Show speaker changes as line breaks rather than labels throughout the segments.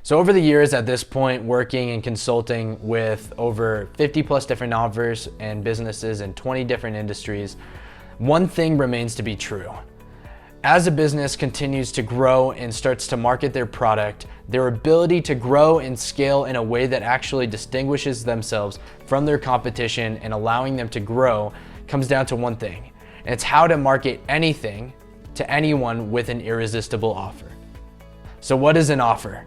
So over the years at this point, working and consulting with over 50 plus different offers and businesses in 20 different industries, one thing remains to be true. As a business continues to grow and starts to market their product, their ability to grow and scale in a way that actually distinguishes themselves from their competition and allowing them to grow comes down to one thing, and it's how to market anything to anyone with an irresistible offer. So what is an offer?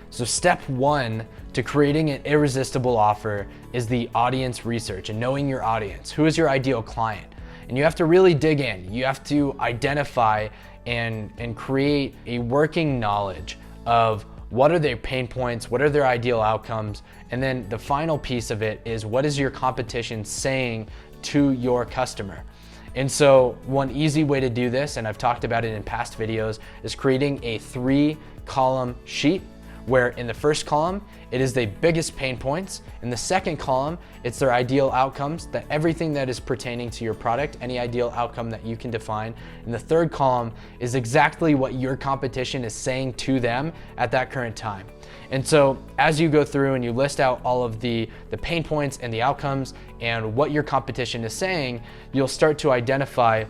So step one to creating an irresistible offer is the audience research and knowing your audience. Who is your ideal client? And you have to really dig in. You have to identify and create a working knowledge of what are their pain points, what are their ideal outcomes, and then the final piece of it is what is your competition saying to your customer. And so one easy way to do this, and I've talked about it in past videos, is creating a 3-column sheet where in the first column, it is the biggest pain points. In the second column, it's their ideal outcomes, that everything that is pertaining to your product, any ideal outcome that you can define. In the third column is exactly what your competition is saying to them at that current time. And so as you go through and you list out all of the pain points and the outcomes and what your competition is saying, you'll start to identify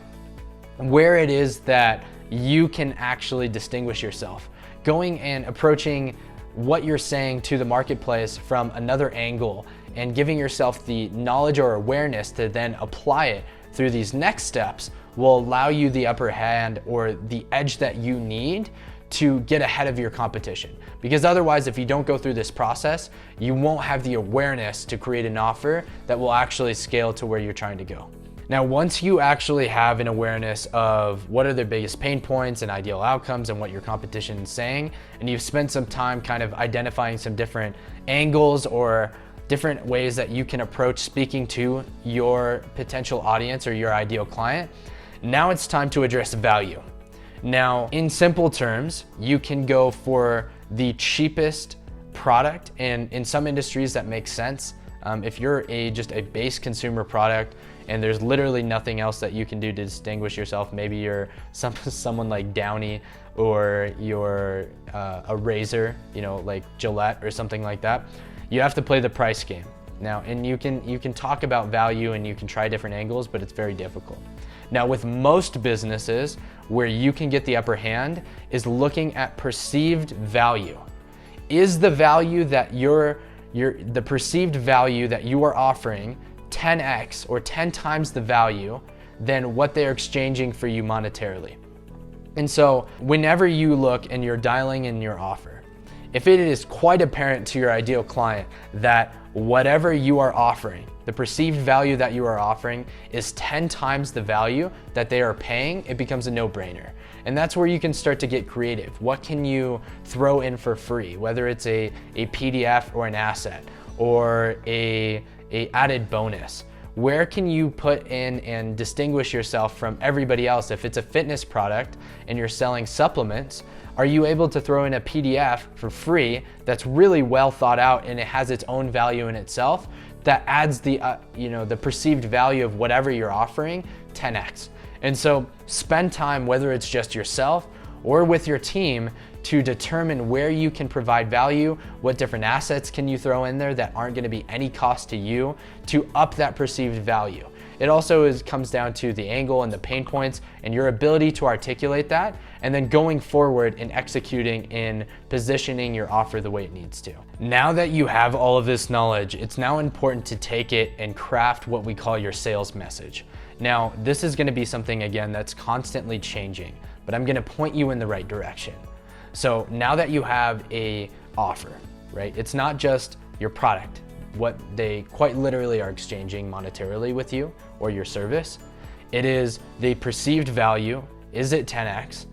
where it is that you can actually distinguish yourself. Going and approaching what you're saying to the marketplace from another angle and giving yourself the knowledge or awareness to then apply it through these next steps will allow you the upper hand or the edge that you need to get ahead of your competition. Because otherwise, if you don't go through this process, you won't have the awareness to create an offer that will actually scale to where you're trying to go. Now, once you actually have an awareness of what are their biggest pain points and ideal outcomes and what your competition is saying, and you've spent some time kind of identifying some different angles or different ways that you can approach speaking to your potential audience or your ideal client, now it's time to address value. Now, in simple terms, you can go for the cheapest product, and in some industries that makes sense. If you're just a base consumer product and there's literally nothing else that you can do to distinguish yourself, maybe you're someone like Downey or you're a razor, like Gillette or something like that, you have to play the price game. Now, and you can talk about value and you can try different angles, but it's very difficult. Now, with most businesses, where you can get the upper hand is looking at perceived value. Is the value that the perceived value that you are offering 10x or 10 times the value than what they're exchanging for you monetarily? And so whenever you look and you're dialing in your offer, if it is quite apparent to your ideal client that whatever you are offering, the perceived value that you are offering is 10 times the value that they are paying, it becomes a no-brainer. And that's where you can start to get creative. What can you throw in for free? Whether it's a PDF or an asset or a added bonus. Where can you put in and distinguish yourself from everybody else? If it's a fitness product and you're selling supplements, are you able to throw in a PDF for free that's really well thought out and it has its own value in itself that adds the perceived value of whatever you're offering 10x? And so spend time, whether it's just yourself or with your team, to determine where you can provide value, what different assets can you throw in there that aren't going to be any cost to you to up that perceived value. It also comes down to the angle and the pain points and your ability to articulate that, and then going forward and executing in positioning your offer the way it needs to. Now that you have all of this knowledge, it's now important to take it and craft what we call your sales message. Now, this is going to be something, again, that's constantly changing, but I'm going to point you in the right direction. So now that you have a offer, right? It's not just your product, what they quite literally are exchanging monetarily with you or your service. It is the perceived value. Is it 10x?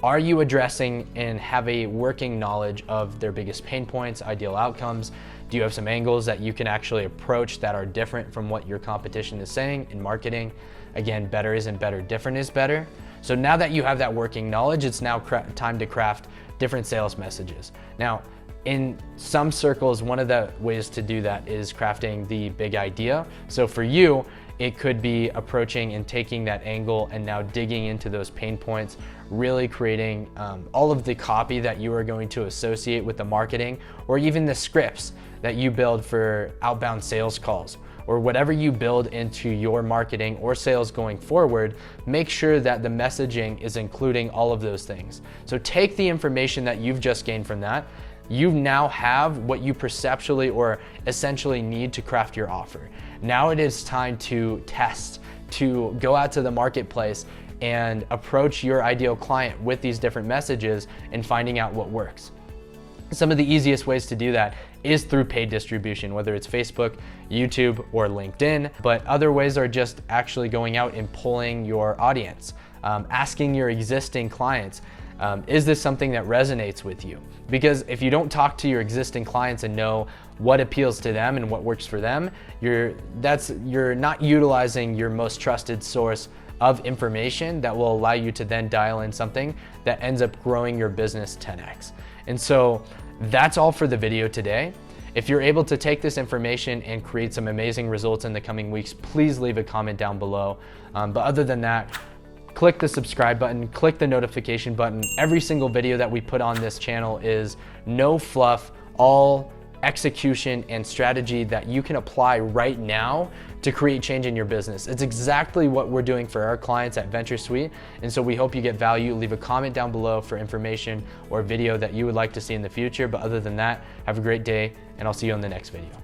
Are you addressing and have a working knowledge of their biggest pain points, ideal outcomes? Do you have some angles that you can actually approach that are different from what your competition is saying in marketing? Again, better isn't better, different is better. So now that you have that working knowledge, it's now time to craft different sales messages. Now, In some circles, one of the ways to do that is crafting the big idea. So for you, it could be approaching and taking that angle and now digging into those pain points, really creating all of the copy that you are going to associate with the marketing, or even the scripts that you build for outbound sales calls, or whatever you build into your marketing or sales going forward. Make sure that the messaging is including all of those things. So take the information that you've just gained from that. You now have what you perceptually or essentially need to craft your offer. Now it is time to test, to go out to the marketplace and approach your ideal client with these different messages and finding out what works. Some of the easiest ways to do that is through paid distribution, whether it's Facebook, YouTube, or LinkedIn. But other ways are just actually going out and polling your audience, asking your existing clients, is this something that resonates with you? Because if you don't talk to your existing clients and know what appeals to them and what works for them, you're not utilizing your most trusted source of information that will allow you to then dial in something that ends up growing your business 10x. And so that's all for the video today. If you're able to take this information and create some amazing results in the coming weeks, please leave a comment down below. But other than that, click the subscribe button, click the notification button. Every single video that we put on this channel is no fluff, all execution and strategy that you can apply right now to create change in your business. It's exactly what we're doing for our clients at Venture Suite. And so we hope you get value. Leave a comment down below for information or video that you would like to see in the future. But other than that, have a great day, and I'll see you on the next video.